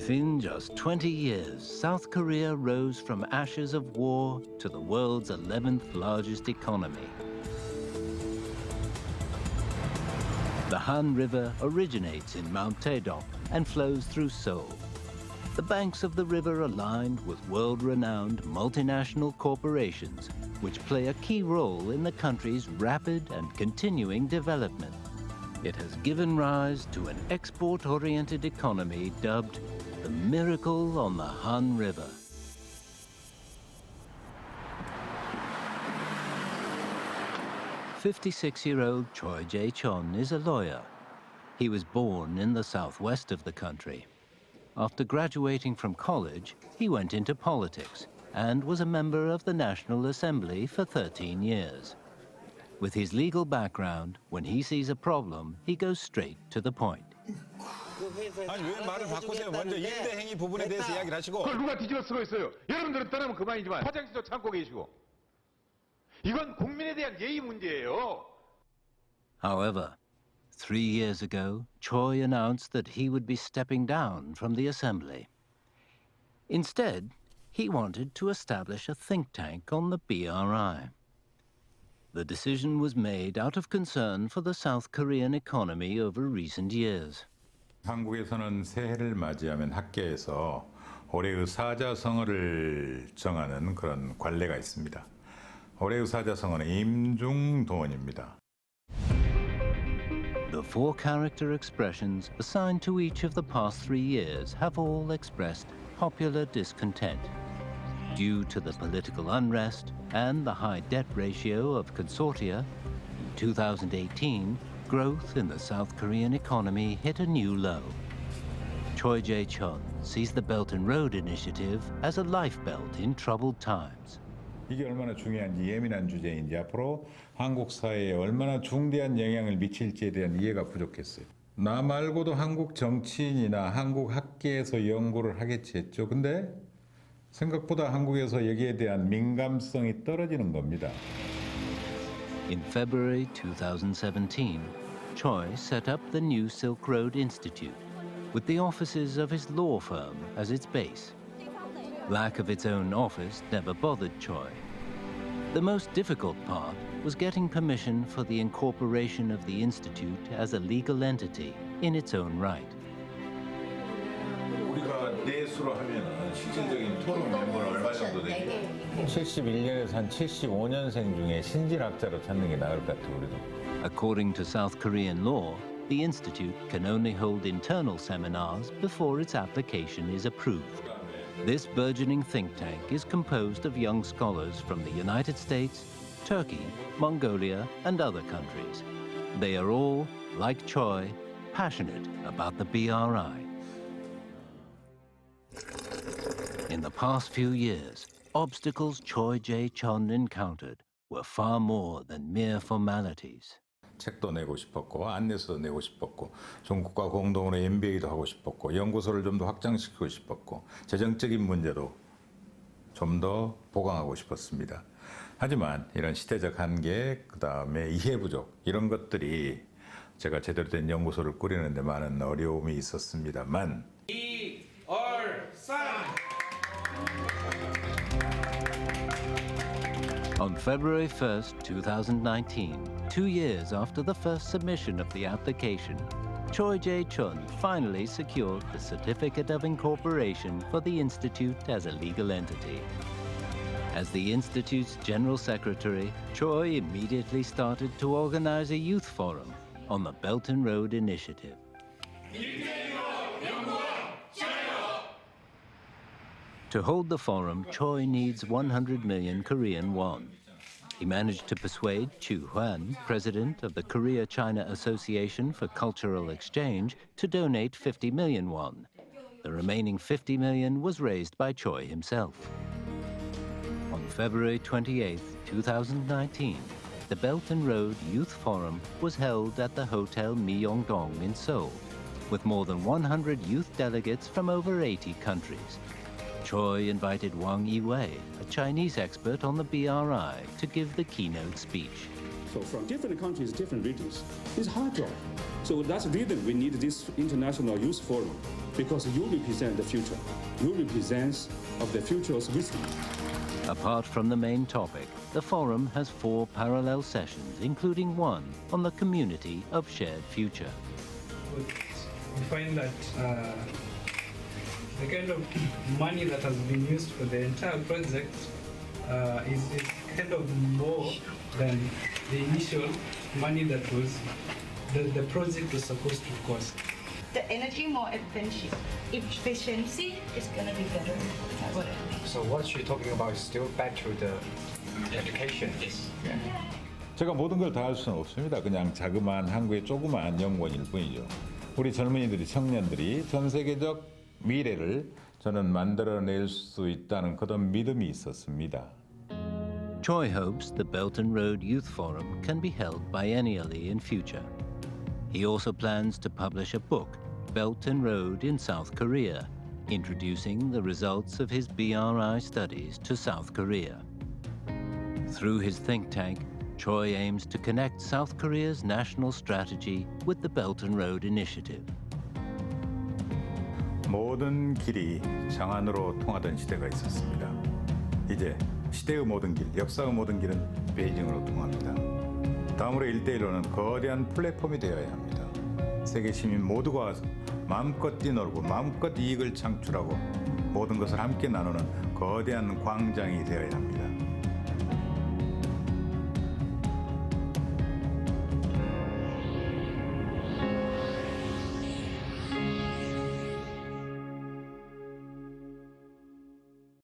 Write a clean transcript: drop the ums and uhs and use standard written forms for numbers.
Within just 20 years, South Korea rose from ashes of war to the world's 11th largest economy. The Han River originates in Mount Taedong and flows through Seoul. The banks of the river are lined with world-renowned multinational corporations, which play a key role in the country's rapid and continuing development. It has given rise to an export-oriented economy dubbed the Miracle on the Han River. "56-year-old Choi Jae-chon is a lawyer. He was born in the southwest of the country. After graduating from college, he went into politics and was a member of the National Assembly for 13 years. With his legal background, when he sees a problem, he goes straight to the point. 아니 왜 말을 바꾸세요? 먼저 임대 행위 부분에 대해서 이야기를 하시고. 그걸 누가 뒤집어 쓰고 있어요? 여러분들은 떠나면 그만이지만 화장실도 참고 계시고. 이건 국민에 대한 예의 문제예요. However, 3 years ago, Choi announced that he would be stepping down from the assembly. Instead, he wanted to establish a think tank on the BRI. The decision was made out of concern for the South Korean economy over recent years. 한국에서는 새해를 맞이하면 학계에서 올해의 사자성어를 정하는 그런 관례가 있습니다. 올해의 사자성어는 임중도원입니다. The 4 character expressions assigned to each of the past 3 years have all expressed popular discontent. Due to the political unrest and the high debt ratio of consortia, in 2018, growth in the South Korean economy hit a new low. Choi Jae-chon sees the Belt and Road Initiative as a lifebelt in troubled times. 이게 얼마나 중요한지 예민한 주제인지 앞으로 한국 사회에 얼마나 중대한 영향을 미칠지에 대한 이해가 부족했어요. 나 말고도 한국 정치인이나 한국 학계에서 연구를 하겠지 했죠. 근데 생각보다 한국에서 여기에 대한 민감성이 떨어지는 겁니다. In February 2017, Choi set up the new Silk Road Institute with the offices of his law firm as its base. Lack of its own office never bothered Choi. The most difficult part was getting permission for the incorporation of the institute as a legal entity in its own right. 우리가 내수로 하면은 실질적인 토론 멤버는 얼마 정도 되죠? 71년에서 한 75년생 중에 신진학자로 찾는 게 나을 것 같아요, 우리도. According to South Korean law, the institute can only hold internal seminars before its application is approved. This burgeoning think tank is composed of young scholars from the United States, Turkey, Mongolia, and other countries. They are all, like Choi, passionate about the BRI. In the past few years, obstacles Choi Jae-chon encountered were far more than mere formalities. 책도 내고 싶었고 안내서도 내고 싶었고 전국과 공동으로 MBA도 하고 싶었고 연구소를 좀 더 확장시키고 싶었고 재정적인 문제도 좀 더 보강하고 싶었습니다. 하지만 이런 시대적 한계, 그다음에 이해 부족 이런 것들이 제가 제대로 된 연구소를 꾸리는 데 많은 어려움이 있었습니다만 2, 2, 3 On February 1st, 2019, 2 years after the first submission of the application, Choi Jae-chon finally secured the Certificate of Incorporation for the Institute as a legal entity. As the Institute's General Secretary, Choi immediately started to organize a youth forum on the Belt and Road Initiative. To hold the forum, Choi needs 100 million Korean won. He managed to persuade Chu Hwan, president of the Korea-China Association for Cultural Exchange, to donate 50 million won. The remaining 50 million was raised by Choi himself. On February 28, 2019, the Belt and Road Youth Forum was held at the Hotel Myeongdong in Seoul, with more than 100 youth delegates from over 80 countries. Choi invited Wang Yiwei, a Chinese expert on the BRI, to give the keynote speech. So from different countries, different regions, it's hard job. So that's the reason we need this international youth forum, because you represent the future. You represent of the future's wisdom. Apart from the main topic, the forum has 4 parallel sessions, including one on the community of shared future. We find that the kind of money that has been used for the entire project is kind of more than the initial money that was the project was supposed to cost. The energy more efficiency is going to be better. So what you're talking about is still back to the education. 제가 모든 걸 다 할 수는 없습니다. 그냥 자그마한 한국의 조그마한 연구원일 뿐이죠. 우리 젊은이들이, 청년들이 전 세계적 미래를 저는 만들어낼 수 있다는 그런 믿음이 있었습니다. Choi hopes the Belt and Road Youth Forum can be held biennially in future. He also plans to publish a book, Belt and Road in South Korea, introducing the results of his BRI studies to South Korea. Through his think tank, Choi aims to connect South Korea's national strategy with the Belt and Road Initiative. 모든 길이 장안으로 통하던 시대가 있었습니다. 이제 시대의 모든 길, 역사의 모든 길은 베이징으로 통합니다. 다음으로 1대1로는 거대한 플랫폼이 되어야 합니다. 세계 시민 모두가 와서 마음껏 뛰놀고 마음껏 이익을 창출하고 모든 것을 함께 나누는 거대한 광장이 되어야 합니다.